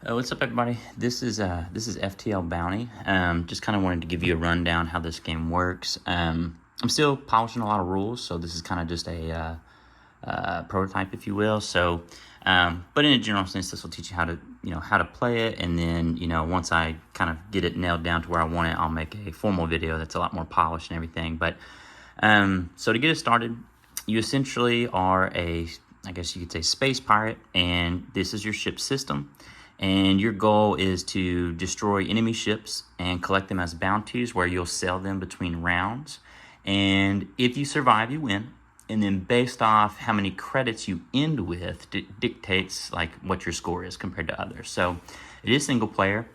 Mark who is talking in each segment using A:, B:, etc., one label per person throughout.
A: What's up, everybody? This is FTL Bounty. Just kind of wanted to give you a rundown how this game works. I'm still polishing a lot of rules, so this is kind of just a prototype, if you will. So, but in a general sense, this will teach you how to play it, and then once I kind of get it nailed down to where I want it, I'll make a formal video that's a lot more polished and everything. But so to get it started, you essentially are I guess you could say, space pirate, and this is your ship system. And your goal is to destroy enemy ships and collect them as bounties, where you'll sell them between rounds. And if you survive, you win. And then based off how many credits you end with dictates like what your score is compared to others. So it is single player.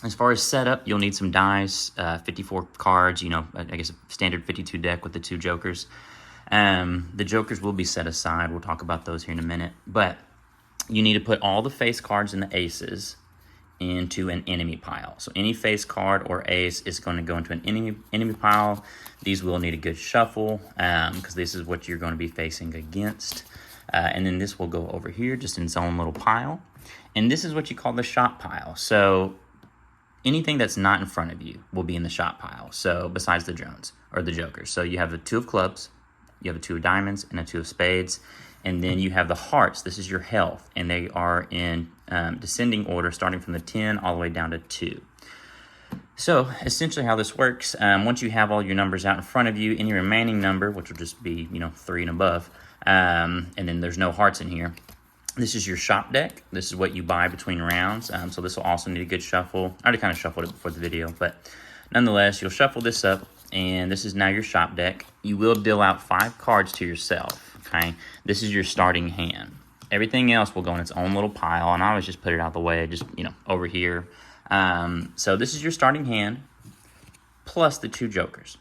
A: As far as setup, you'll need some dice, 54 cards, I guess a standard 52 deck with the 2 jokers. The jokers will be set aside. We'll talk about those here in a minute. But you need to put all the face cards and the aces into an enemy pile. So any face card or ace is going to go into an enemy pile. These will need a good shuffle because this is what you're going to be facing against. And then this will go over here just in its own little pile. And this is what you call the shot pile. So anything that's not in front of you will be in the shot pile. So besides the drones or the jokers. So you have the 2 of clubs, you have a 2 of diamonds, and a 2 of spades. And then you have the hearts. This is your health. And they are in descending order, starting from the 10 all the way down to 2. So essentially how this works, once you have all your numbers out in front of you, any remaining number, which will just be 3 and above, and then there's no hearts in here. This is your shop deck. This is what you buy between rounds. So this will also need a good shuffle. I already kind of shuffled it before the video, but nonetheless, you'll shuffle this up. And this is now your shop deck. You will deal out 5 cards to yourself, okay? This is your starting hand. Everything else will go in its own little pile, and I always just put it out the way, just, over here. So this is your starting hand, plus the 2 jokers.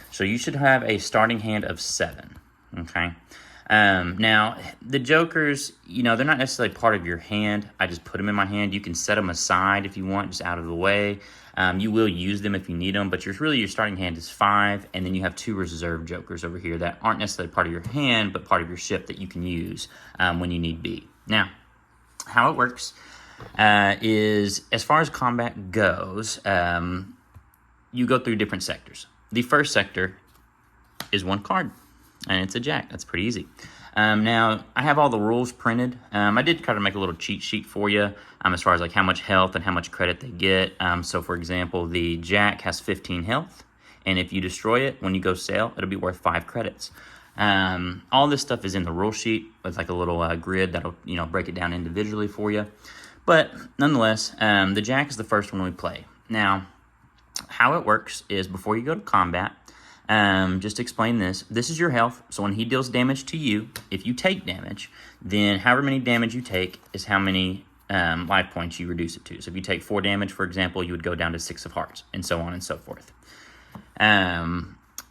A: So you should have a starting hand of 7, okay? Now, the jokers, they're not necessarily part of your hand. I just put them in my hand. You can set them aside if you want, just out of the way. You will use them if you need them, but your starting hand is 5, and then you have 2 reserve jokers over here that aren't necessarily part of your hand, but part of your ship that you can use when you need be. Now, how it works is, as far as combat goes, you go through different sectors. The first sector is 1 card, and it's a jack. That's pretty easy. Now, I have all the rules printed. I did try to make a little cheat sheet for you as far as like how much health and how much credit they get. So, for example, the jack has 15 health, and if you destroy it when you go sail, it'll be worth 5 credits. All this stuff is in the rule sheet with like a little grid that'll break it down individually for you. But nonetheless, the jack is the first one we play. Now, how it works is before you go to combat, just to explain this. This is your health. So when he deals damage to you, if you take damage, then however many damage you take is how many life points you reduce it to. So if you take 4 damage, for example, you would go down to 6 of hearts, and so on and so forth.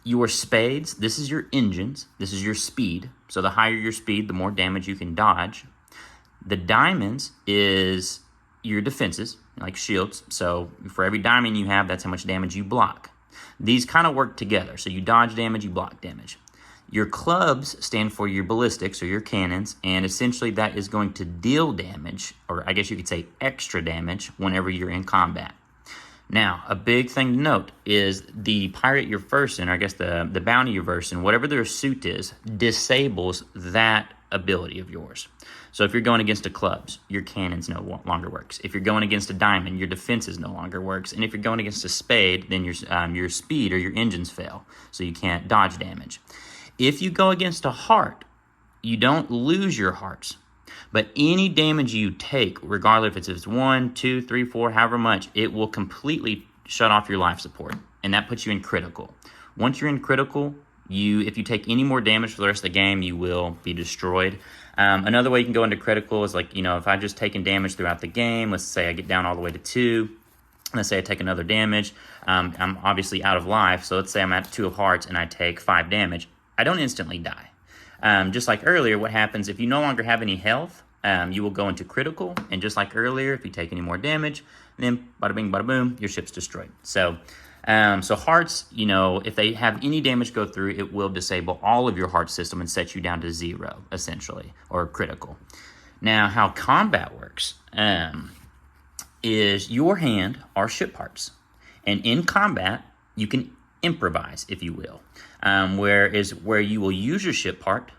A: Your spades, this is your engines. This is your speed. So the higher your speed, the more damage you can dodge. The diamonds is your defenses, like shields. So for every diamond you have, that's how much damage you block. These kind of work together. So you dodge damage, you block damage. Your clubs stand for your ballistics or your cannons, and essentially that is going to deal damage, or I guess you could say extra damage, whenever you're in combat. Now, a big thing to note is the pirate you're versing, or I guess the bounty you're versing, whatever their suit is, disables that ability of yours. So if you're going against a clubs, your cannons no longer works. If you're going against a diamond, your defenses no longer works. And if you're going against a spade, then your speed or your engines fail, so you can't dodge damage. If you go against a heart, you don't lose your hearts. But any damage you take, regardless if it's 1, 2, 3, 4, however much, it will completely shut off your life support. And that puts you in critical. Once you're in critical, if you take any more damage for the rest of the game, you will be destroyed. Another way you can go into critical is like, if I just taken damage throughout the game, let's say I get down all the way to 2, let's say I take another damage, I'm obviously out of life, so let's say I'm at 2 of hearts and I take 5 damage, I don't instantly die. Just like earlier, what happens if you no longer have any health, you will go into critical, and just like earlier, if you take any more damage, then bada bing, bada boom, your ship's destroyed. So hearts, if they have any damage go through, it will disable all of your heart system and set you down to 0, essentially, or critical. Now, how combat works, is your hand are ship parts. And in combat, you can improvise, if you will, where you will use your ship part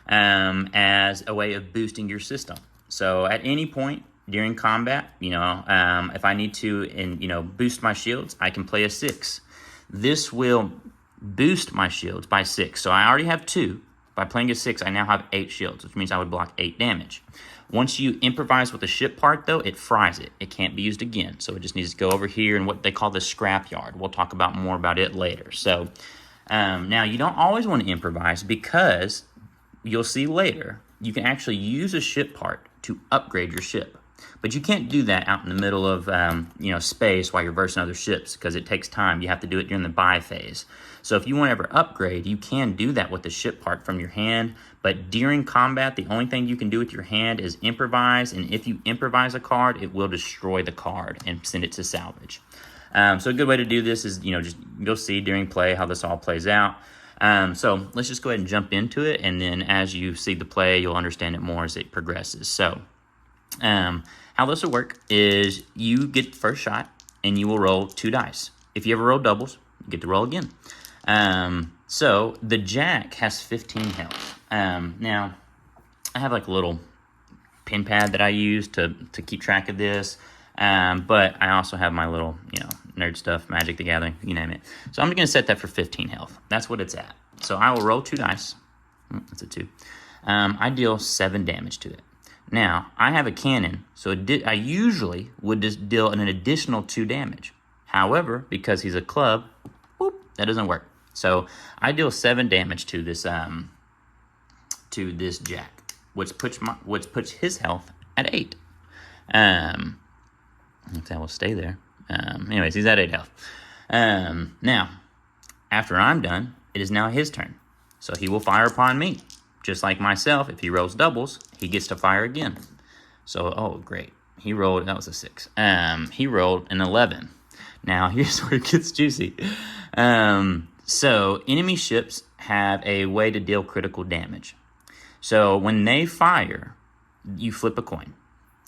A: as a way of boosting your system. So at any point during combat, if I need to, boost my shields, I can play a 6. This will boost my shields by 6. So I already have 2. By playing a 6, I now have 8 shields, which means I would block 8 damage. Once you improvise with a ship part, though, it fries it. It can't be used again. So it just needs to go over here in what they call the scrap yard. We'll talk about more about it later. So now you don't always want to improvise, because you'll see later you can actually use a ship part to upgrade your ship. But you can't do that out in the middle of space while you're versing other ships, because it takes time. You have to do it during the buy phase. So if you want to ever upgrade, you can do that with the ship part from your hand. But during combat, the only thing you can do with your hand is improvise. And if you improvise a card, it will destroy the card and send it to salvage. So a good way to do this is, just you'll see during play how this all plays out. So let's just go ahead and jump into it. And then as you see the play, you'll understand it more as it progresses. So how this will work is you get first shot and you will roll 2 dice. If you ever roll doubles, you get to roll again. So the jack has 15 health. Now I have like a little pin pad that I use to keep track of this. But I also have my little, nerd stuff, Magic the Gathering, you name it. So I'm going to set that for 15 health. That's what it's at. So I will roll 2 dice. That's a 2. I deal 7 damage to it. Now, I have a cannon, so I usually would just deal an additional 2 damage. However, because he's a club, that doesn't work. So I deal 7 damage to this jack, which puts his health at 8. If that will stay there. Anyways, he's at 8 health. Now, after I'm done, it is now his turn. So he will fire upon me. Just like myself, if he rolls doubles, he gets to fire again. So, oh, great. That was a 6. He rolled an 11. Now, here's where it gets juicy. So, enemy ships have a way to deal critical damage. So, when they fire, you flip a coin.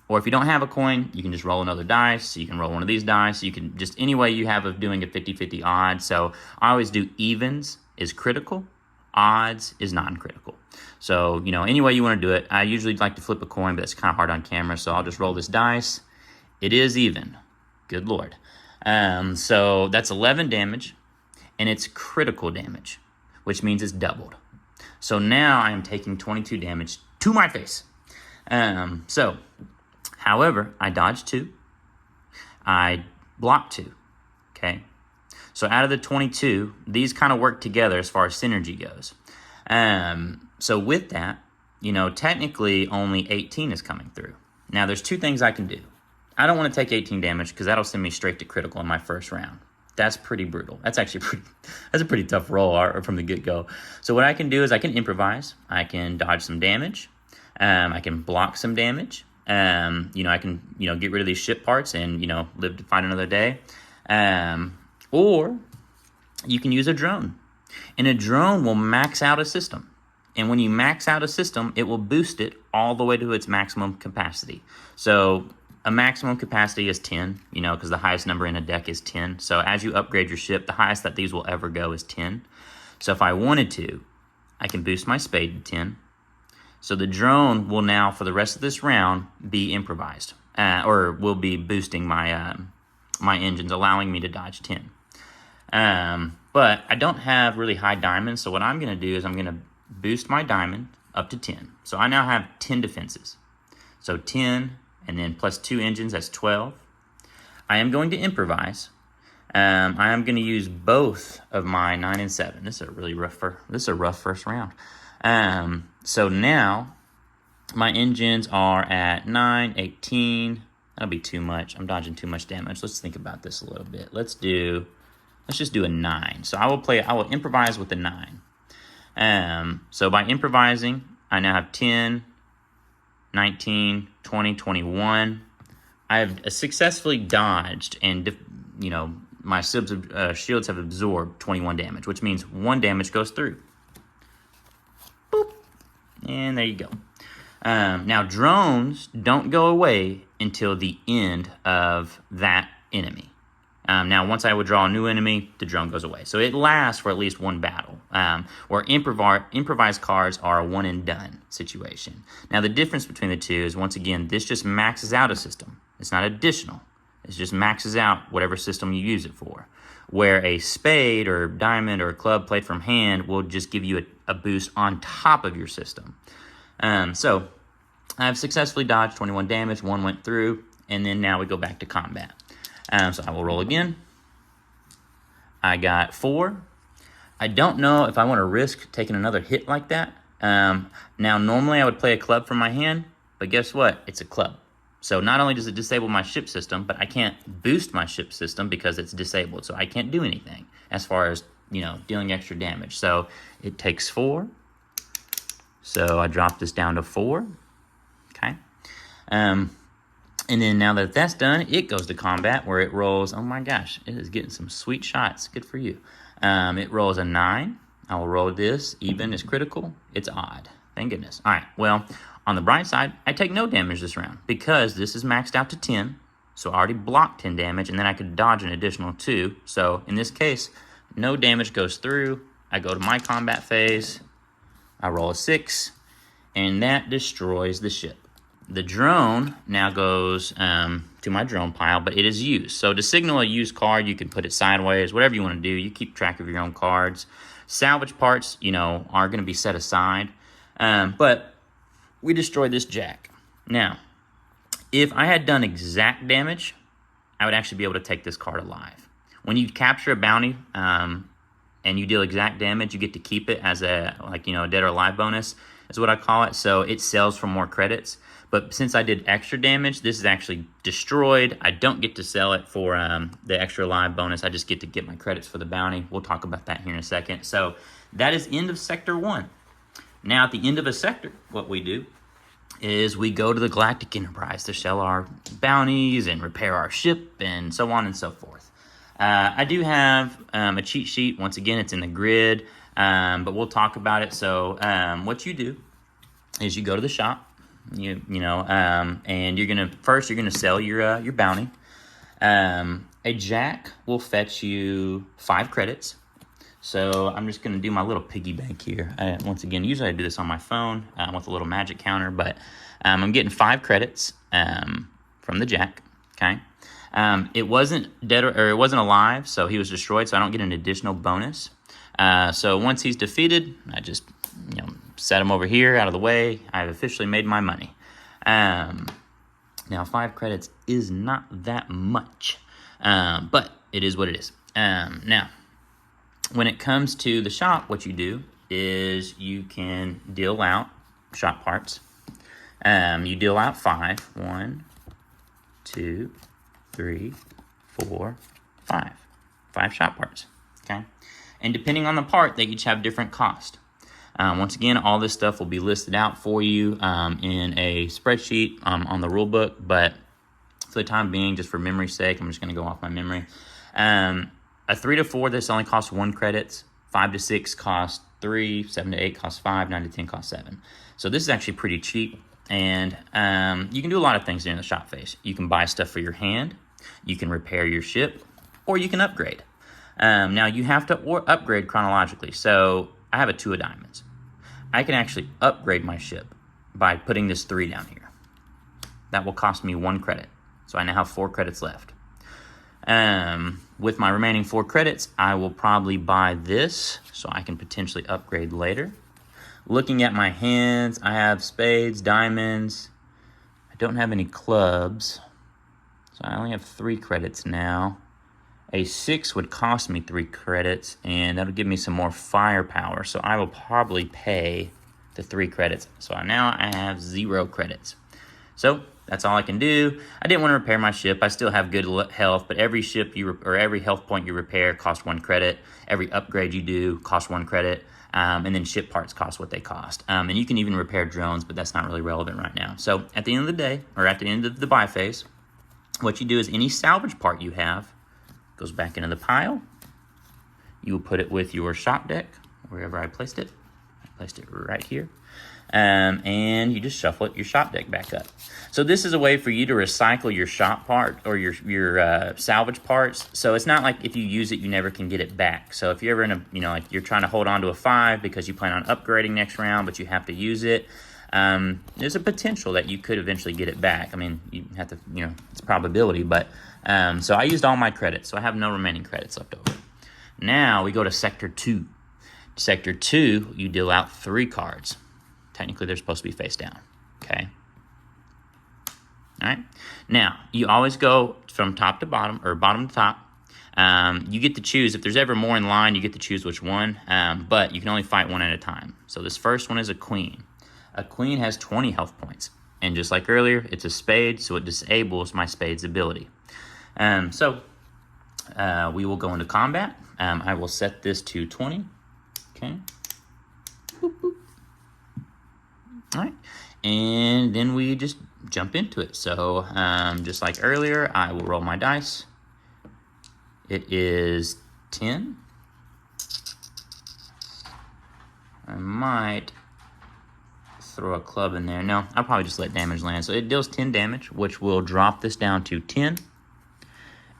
A: Or if you don't have a coin, you can just roll another dice. You can roll one of these dice. You can just any way you have of doing a 50-50 odd. So I always do evens is critical, odds is non-critical. So, any way you want to do it. I usually like to flip a coin, but it's kind of hard on camera. So I'll just roll this dice. It is even. Good Lord. So that's 11 damage, and it's critical damage, which means it's doubled. So now I am taking 22 damage to my face. However, I dodged 2. I blocked 2. Okay. So out of the 22, these kind of work together as far as synergy goes. So with that, technically only 18 is coming through. Now there's 2 things I can do. I don't want to take 18 damage because that'll send me straight to critical in my first round. That's pretty brutal. That's actually that's a pretty tough roll from the get-go. So what I can do is I can improvise. I can dodge some damage. I can block some damage. I can, get rid of these ship parts and, live to fight another day. Or you can use a drone. And a drone will max out a system. And when you max out a system, it will boost it all the way to its maximum capacity. So a maximum capacity is 10, because the highest number in a deck is 10. So as you upgrade your ship, the highest that these will ever go is 10. So if I wanted to, I can boost my spade to 10. So the drone will now, for the rest of this round, be improvised, or will be boosting my my engines, allowing me to dodge 10. But I don't have really high diamonds, so what I'm going to do is I'm going to boost my diamond up to 10. So I now have 10 defenses. So 10, and then plus 2 engines, that's 12. I am going to improvise. I am going to use both of my 9 and 7. This is a rough first round. So now my engines are at 9, 18. That'll be too much. I'm dodging too much damage. Let's think about this a little bit. Let's just do a 9. So I will improvise with the 9. So by improvising, I now have 10, 19, 20, 21. I have successfully dodged and, my shields have absorbed 21 damage, which means 1 damage goes through. Boop. And there you go. Now, drones don't go away until the end of that enemy. Now, once I would draw a new enemy, the drone goes away. So it lasts for at least one battle, where improvised cards are a one and done situation. Now, the difference between the two is, once again, this just maxes out a system. It's not additional. It just maxes out whatever system you use it for. Where a spade or diamond or club played from hand will just give you a boost on top of your system. So I've successfully dodged 21 damage, one went through, and then now we go back to combat. So I will roll again. I got 4. I don't know if I want to risk taking another hit like that. Now, normally I would play a club from my hand, but guess what? It's a club. So not only does it disable my ship system, but I can't boost my ship system because it's disabled. So I can't do anything as far as, dealing extra damage. So it takes 4. So I drop this down to 4. Okay. And then now that that's done, it goes to combat where it rolls. Oh my gosh, it is getting some sweet shots. Good for you. It rolls a 9. I will roll this. Even is critical. It's odd. Thank goodness. All right. Well, on the bright side, I take no damage this round because this is maxed out to 10. So I already blocked 10 damage, and then I could dodge an additional 2. So in this case, no damage goes through. I go to my combat phase. I roll a 6, and that destroys the ship. The drone now goes to my drone pile, but it is used. So to signal a used card, you can put it sideways, whatever you want to do. You keep track of your own cards. Salvage parts, are going to be set aside. But we destroyed this jack. Now, if I had done exact damage, I would actually be able to take this card alive. When you capture a bounty and you deal exact damage, you get to keep it as a dead or alive bonus is what I call it. So it sells for more credits. But since I did extra damage, this is actually destroyed. I don't get to sell it for the extra live bonus. I just get to get my credits for the bounty. We'll talk about that here in a second. So that is end of Sector 1. Now, at the end of a sector, what we do is we go to the Galactic Enterprise to sell our bounties and repair our ship and so on and so forth. I do have a cheat sheet. Once again, it's in the grid, but we'll talk about it. So what you do is you go to the shop. And you're gonna sell your bounty. A jack will fetch you 5 credits. So I'm just gonna do my little piggy bank here. Once again, usually I do this on my phone with a little magic counter, but I'm getting 5 credits from the jack. Okay. It wasn't dead or it wasn't alive, so he was destroyed. So I don't get an additional bonus. So once he's defeated, I just set him over here out of the way. I've officially made my money. Now 5 credits is not that much, but it is what it is. Now, when it comes to the shop, what you do is you can deal out shop parts. You deal out 5. 1, 2, 3, 4, 5. 5 shop parts. Okay, and depending on the part, they each have different cost. Once again, all this stuff will be listed out for you in a spreadsheet on the rule book, but for the time being, just for memory's sake, I'm just going to go off my memory. A 3 to 4, this only costs 1 credits. 5 to 6 costs 3. 7 to 8 costs 5. 9 to 10 costs 7. So this is actually pretty cheap, and you can do a lot of things here in the shop phase. You can buy stuff for your hand, you can repair your ship, or you can upgrade. Now, you have to upgrade chronologically. So I have a 2 of diamonds. I can actually upgrade my ship by putting this 3 down here. That will cost me 1 credit. So I now have 4 credits left. With my remaining 4 credits, I will probably buy this so I can potentially upgrade later. Looking at my hands, I have spades, diamonds. I don't have any clubs. So I only have 3 credits now. A 6 would cost me 3 credits, and that'll give me some more firepower. So I will probably pay the 3 credits. So now I have 0 credits. So that's all I can do. I didn't want to repair my ship. I still have good health, but every ship or every health point you repair costs 1 credit. Every upgrade you do costs 1 credit. And then ship parts cost what they cost. And you can even repair drones, but that's not really relevant right now. So at the end of the day, or at the end of the buy phase, what you do is any salvage part you have goes back into the pile. You will put it with your shop deck, wherever I placed it. I placed it right here. and you just shuffle your shop deck back up. So this is a way for you to recycle your shop part or your salvage parts. So it's not like if you use it, you never can get it back. So if you're ever in a, like you're trying to hold on to a 5 because you plan on upgrading next round, but you have to use it, there's a potential that you could eventually get it back. I mean, you have to, it's probability, but so I used all my credits, so I have no remaining credits left over. Now we go to Sector 2. Sector 2, you deal out 3 cards. Technically, they're supposed to be face down, okay? All right. Now, you always go from top to bottom, or bottom to top. You get to choose. If there's ever more in line, you get to choose which one, but you can only fight one at a time. So this first one is a queen. A queen has 20 health points. And just like earlier, it's a spade, so it disables my spade's ability. So we will go into combat. I will set this to 20. Okay. Boop, boop. All right. And then we just jump into it. So just like earlier, I will roll my dice. It is 10. I might throw a club in there. No, I'll probably just let damage land. So it deals 10 damage, which will drop this down to 10.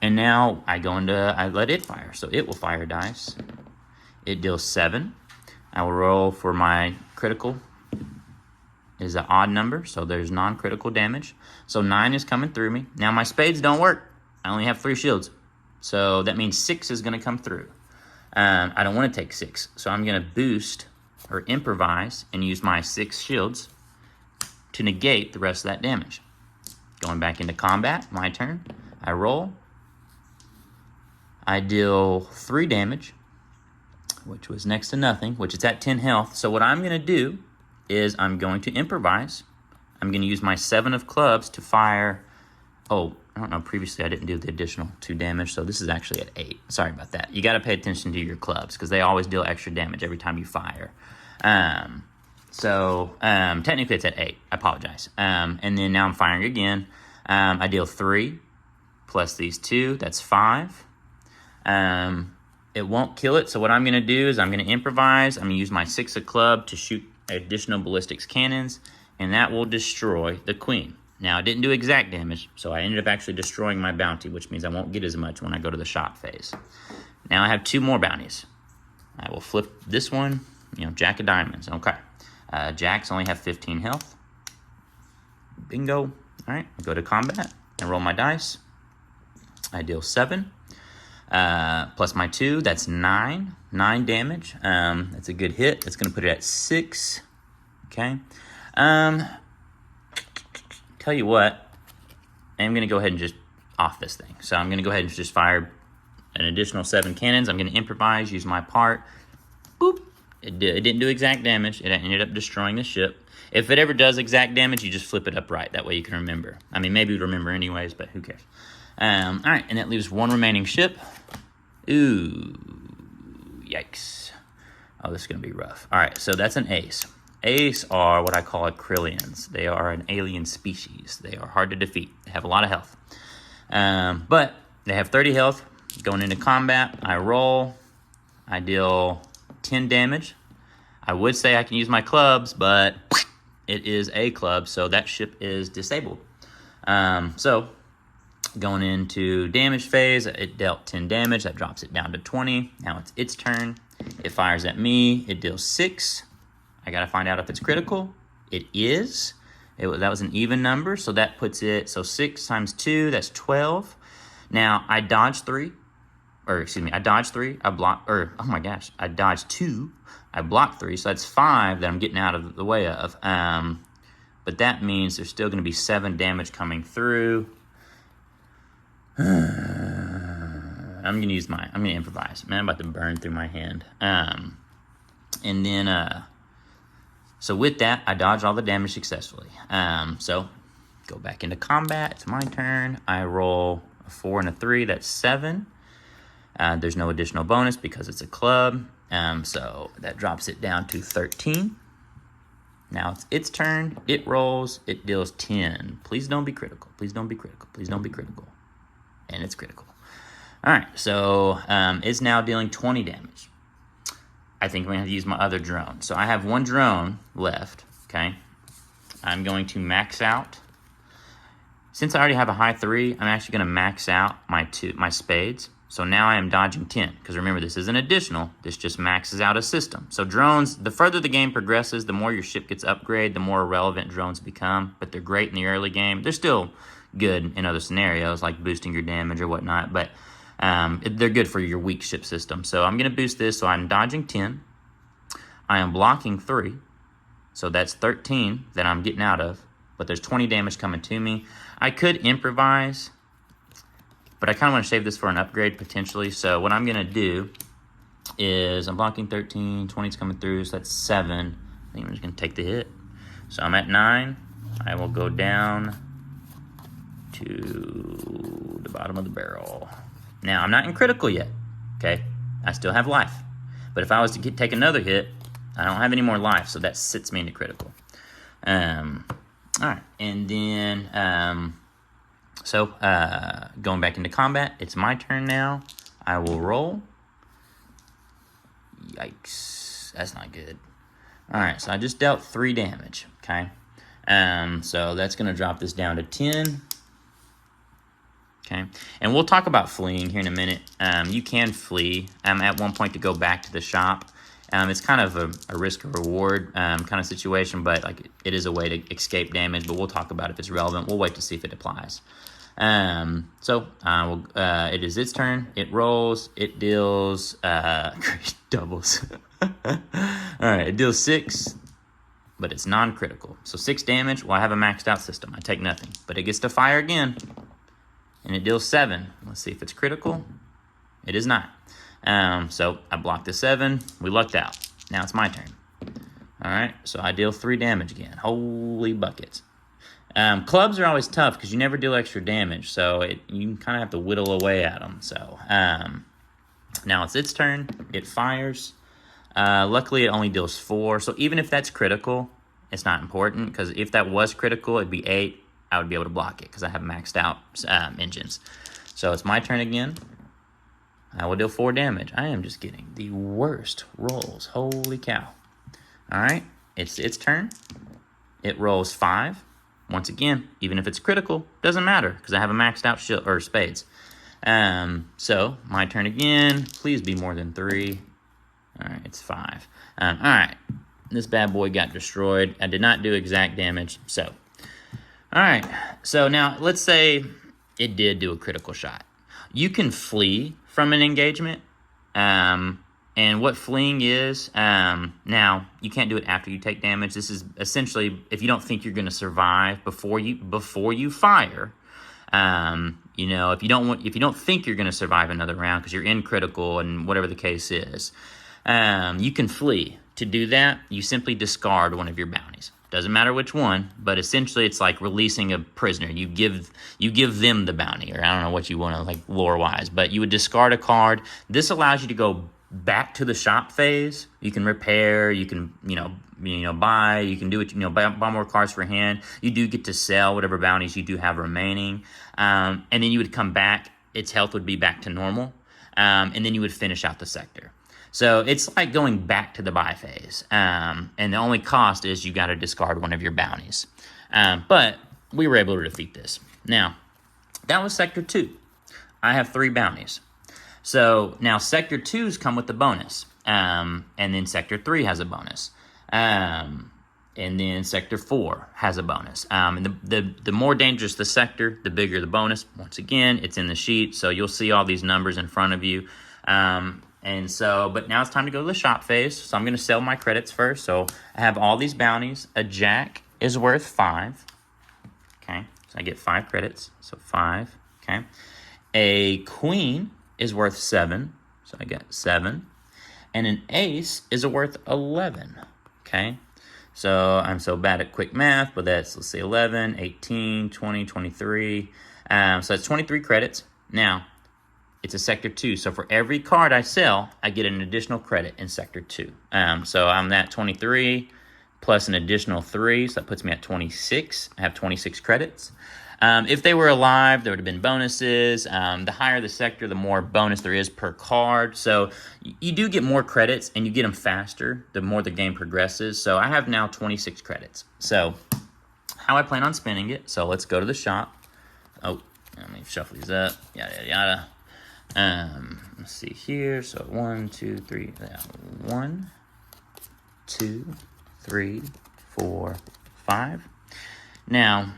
A: And now I let it fire. So it will fire dice. It deals 7. I will roll for my critical. It is an odd number, so there's non-critical damage. So 9 is coming through me. Now my spades don't work. I only have 3 shields. So that means 6 is going to come through. I don't want to take 6. So I'm going to boost or improvise and use my 6 shields to negate the rest of that damage. Going back into combat, my turn. I roll. I deal 3 damage, which was next to nothing, which is at 10 health. So what I'm going to do is I'm going to improvise. I'm going to use my 7 of clubs to fire. Oh, I don't know. Previously, I didn't do the additional 2 damage, so this is actually at 8. Sorry about that. You got to pay attention to your clubs because they always deal extra damage every time you fire. Technically, it's at 8. I apologize. And then now I'm firing again. I deal 3 plus these 2. That's 5. It won't kill it, so what I'm going to do is I'm going to improvise. I'm going to use my 6 of club to shoot additional ballistics cannons, and that will destroy the queen. Now, it didn't do exact damage, so I ended up actually destroying my bounty, which means I won't get as much when I go to the shop phase. Now I have 2 more bounties. I will flip this one, Jack of Diamonds. Okay. Jacks only have 15 health. Bingo. All right, I go to combat and roll my dice. I deal 7. Plus my 2, that's 9. 9 damage. That's a good hit. It's going to put it at 6. Okay. Tell you what, I'm going to go ahead and just off this thing. So I'm going to go ahead and just fire an additional 7 cannons. I'm going to improvise, use my part. Boop. It didn't do exact damage. It ended up destroying the ship. If it ever does exact damage, you just flip it up right. That way you can remember. I mean, maybe you'd remember anyways, but who cares? All right, and that leaves 1 remaining ship. Ooh, yikes. Oh, this is going to be rough. All right, so that's an ace. Ace are what I call Acrylians. They are an alien species. They are hard to defeat. They have a lot of health. But they have 30 health. Going into combat, I roll. I deal 10 damage. I would say I can use my clubs, but it is a club, so that ship is disabled. So going into damage phase, it dealt 10 damage. That drops it down to 20. Now it's its turn. It fires at me. It deals 6. I got to find out if it's critical. It is. That was an even number, so that puts it, so 6 times 2, that's 12. Now, I dodged 3. I dodged 3. I dodged 2. I blocked 3, so that's 5 that I'm getting out of the way of. But that means there's still going to be 7 damage coming through. I'm going to improvise. Man, I'm about to burn through my hand. So with that, I dodged all the damage successfully. So go back into combat. It's my turn. I roll a 4 and a 3. That's 7. There's no additional bonus because it's a club. So that drops it down to 13. Now it's its turn. It rolls. It deals 10. Please don't be critical. Please don't be critical. Please don't be critical. And it's critical. All right. So it's now dealing 20 damage. I think I'm going to have to use my other drone. So I have 1 drone left. okay? I'm going to max out. Since I already have a high 3, I'm actually going to max out my spades. So now I am dodging 10, because remember, this isn't additional. This just maxes out a system. So drones, the further the game progresses, the more your ship gets upgraded, the more irrelevant drones become. But they're great in the early game. They're still good in other scenarios, like boosting your damage or whatnot. But they're good for your weak ship system. So I'm going to boost this. So I'm dodging 10. I am blocking 3. So that's 13 that I'm getting out of. But there's 20 damage coming to me. I could improvise, but I kind of want to save this for an upgrade potentially. So what I'm going to do is I'm blocking 13, 20's coming through, so that's 7. I think I'm just going to take the hit. So I'm at 9. I will go down to the bottom of the barrel. Now, I'm not in critical yet, okay? I still have life. But if I was to take another hit, I don't have any more life, so that sits me into critical. All right, and then, going back into combat, it's my turn now. I will roll. Yikes, that's not good. All right, so I just dealt 3 damage, okay? So that's going to drop this down to 10. Okay, and we'll talk about fleeing here in a minute. You can flee at one point to go back to the shop. It's kind of a risk or reward kind of situation, but like it is a way to escape damage. But we'll talk about if it's relevant. We'll wait to see if it applies. It is its turn. It rolls. It deals doubles. All right, it deals 6, but it's non-critical. So 6 damage. Well, I have a maxed out system. I take nothing, but it gets to fire again, and it deals 7. Let's see if it's critical. It is not. So I blocked the 7. We lucked out. Now it's my turn. All right, so I deal 3 damage again. Holy buckets. Clubs are always tough because you never deal extra damage, so you kind of have to whittle away at them. So now it's its turn. It fires. Luckily, it only deals 4. So even if that's critical, it's not important, because if that was critical, it'd be 8. I would be able to block it because I have maxed out engines. So it's my turn again. I will deal 4 damage. I am just getting the worst rolls. Holy cow. All right, it's its turn. It rolls 5. Once again, even if it's critical, doesn't matter because I have a maxed out spades. So my turn again. Please be more than 3. All right, it's 5. All right, this bad boy got destroyed. I did not do exact damage. So, all right. So now let's say it did do a critical shot. You can flee from an engagement. And what fleeing is, now, you can't do it after you take damage. This is essentially if you don't think you're going to survive before you fire. If you don't think you're going to survive another round because you're in critical and whatever the case is, you can flee. To do that, you simply discard one of your bounties. Doesn't matter which one, but essentially it's like releasing a prisoner. You give them the bounty, or I don't know what you want to, like, lore-wise, but you would discard a card. This allows you to go back to the shop phase. You can repair, you can, buy, you can do it, buy more cards for hand. You do get to sell whatever bounties you do have remaining. And then you would come back, its health would be back to normal. And then you would finish out the sector. So it's like going back to the buy phase. And the only cost is you got to discard one of your bounties. But we were able to defeat this. Now, that was Sector 2. I have 3 bounties. So now Sector 2s come with the bonus. And then Sector 3 has a bonus. And then Sector 4 has a bonus. And the more dangerous the sector, the bigger the bonus. Once again, it's in the sheet, so you'll see all these numbers in front of you. But now it's time to go to the shop phase. So I'm going to sell my credits first. So I have all these bounties. A jack is worth 5. Okay, so I get 5 credits. So 5. Okay. A queen is worth 7. So I get 7. And an ace is worth 11. Okay. So I'm so bad at quick math, but let's say 11, 18, 20, 23. So that's 23 credits. Now, it's a Sector 2. So for every card I sell, I get an additional credit in Sector 2. So I'm at 23 plus an additional 3. So that puts me at 26. I have 26 credits. If they were alive, there would have been bonuses. The higher the sector, the more bonus there is per card. So you do get more credits, and you get them faster the more the game progresses. So I have now 26 credits. So how I plan on spending it. So let's go to the shop. Oh, let me shuffle these up. Yada, yada, yada. Let's see here. So 1, 2, 3. 1, 2, 3, 4, 5. Now,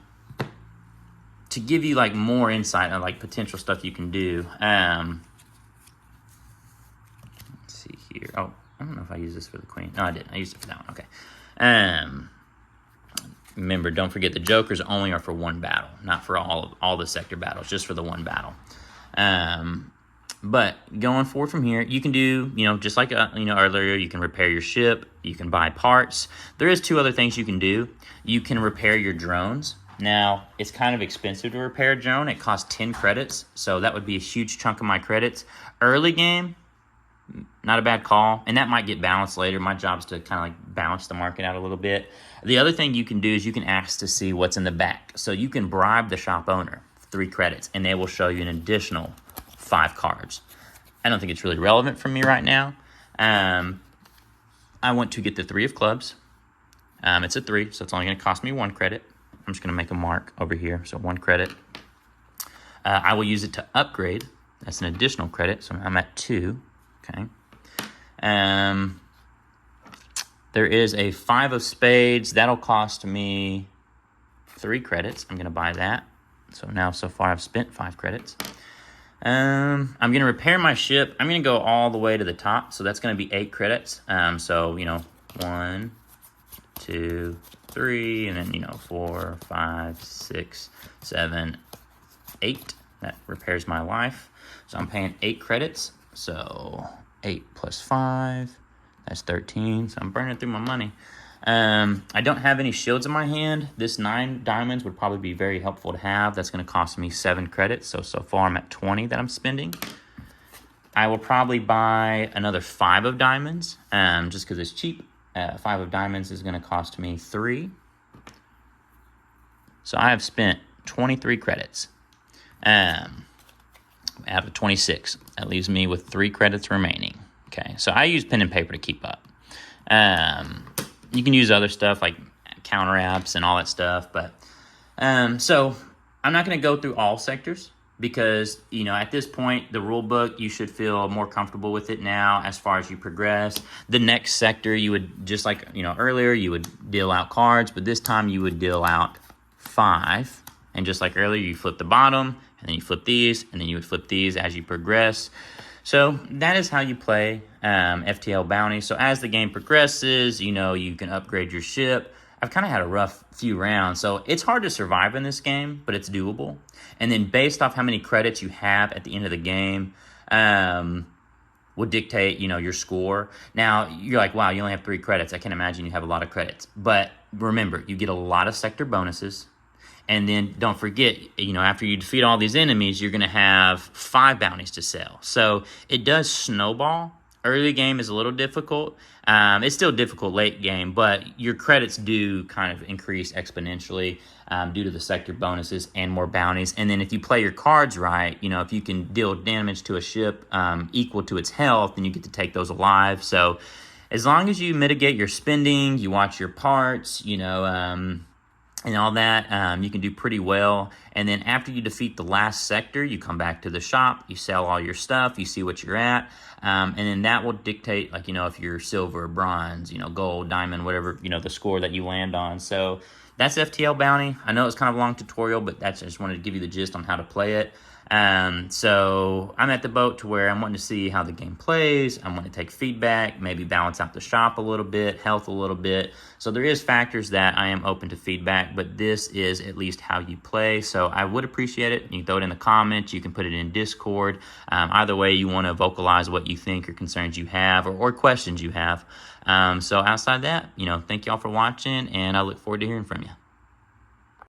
A: to give you like more insight on like potential stuff you can do, let's see here. Oh, I don't know if I use this for the queen. No, I didn't. I used it for that one. Okay. Remember, don't forget the jokers only are for one battle, not for all the sector battles, just for the one battle. But going forward from here, you can do, just like, earlier, you can repair your ship, you can buy parts. There is 2 other things you can do. You can repair your drones. Now, it's kind of expensive to repair a drone. It costs 10 credits, so that would be a huge chunk of my credits. Early game, not a bad call, and that might get balanced later. My job is to kind of like balance the market out a little bit. The other thing you can do is you can ask to see what's in the back. So you can bribe the shop owner 3 credits, and they will show you an additional 5 cards. I don't think it's really relevant for me right now. I want to get the 3 of clubs. It's a 3, so it's only going to cost me 1 credit. I'm just going to make a mark over here, so 1 credit. I will use it to upgrade. That's an additional credit, so I'm at 2. Okay. There is a 5 of spades. That'll cost me 3 credits. I'm going to buy that. So far I've spent 5 credits. I'm going to repair my ship. I'm going to go all the way to the top. So that's going to be 8 credits. 1, 2, 3, and then, 4, 5, 6, 7, 8. That repairs my life. So I'm paying 8 credits. So 8 plus 5, that's 13. So I'm burning through my money. I don't have any shields in my hand. This 9 diamonds would probably be very helpful to have. That's going to cost me 7 credits. So far I'm at 20 that I'm spending. I will probably buy another 5 of diamonds, just because it's cheap. 5 of diamonds is going to cost me 3. So I have spent 23 credits. Out of 26. That leaves me with 3 credits remaining. Okay, so I use pen and paper to keep up. You can use other stuff like counter apps and all that stuff, but so I'm not going to go through all sectors because, at this point, the rule book, you should feel more comfortable with it now as far as you progress. The next sector, you would, just like, earlier, you would deal out cards, but this time you would deal out 5. And just like earlier, you flip the bottom, and then you flip these, and then you would flip these as you progress. So that is how you play FTL Bounty. So as the game progresses, you can upgrade your ship. I've kind of had a rough few rounds, so it's hard to survive in this game, but it's doable. And then based off how many credits you have at the end of the game, will dictate, your score. Now, you're like, wow, you only have 3 credits. I can imagine you have a lot of credits. But remember, you get a lot of sector bonuses. And then don't forget, after you defeat all these enemies, you're going to have 5 bounties to sell. So it does snowball. Early game is a little difficult. It's still difficult late game, but your credits do kind of increase exponentially due to the sector bonuses and more bounties. And then if you play your cards right, if you can deal damage to a ship equal to its health, then you get to take those alive. So as long as you mitigate your spending, you watch your parts, and all that, you can do pretty well. And then after you defeat the last sector, you come back to the shop, you sell all your stuff, you see what you're at, and then that will dictate, like, if you're silver, bronze, gold, diamond, whatever, the score that you land on. So that's FTL Bounty. I know it's kind of a long tutorial, but I just wanted to give you the gist on how to play it. So I'm at the boat to where I'm wanting to see how the game plays. I'm wanting to take feedback, maybe balance out the shop a little bit, health a little bit. So there is factors that I am open to feedback, but this is at least how you play. So I would appreciate it. You can throw it in the comments. You can put it in Discord. Either way you want to vocalize what you think or concerns you have or questions you have. So outside that, thank y'all for watching, and I look forward to hearing from you.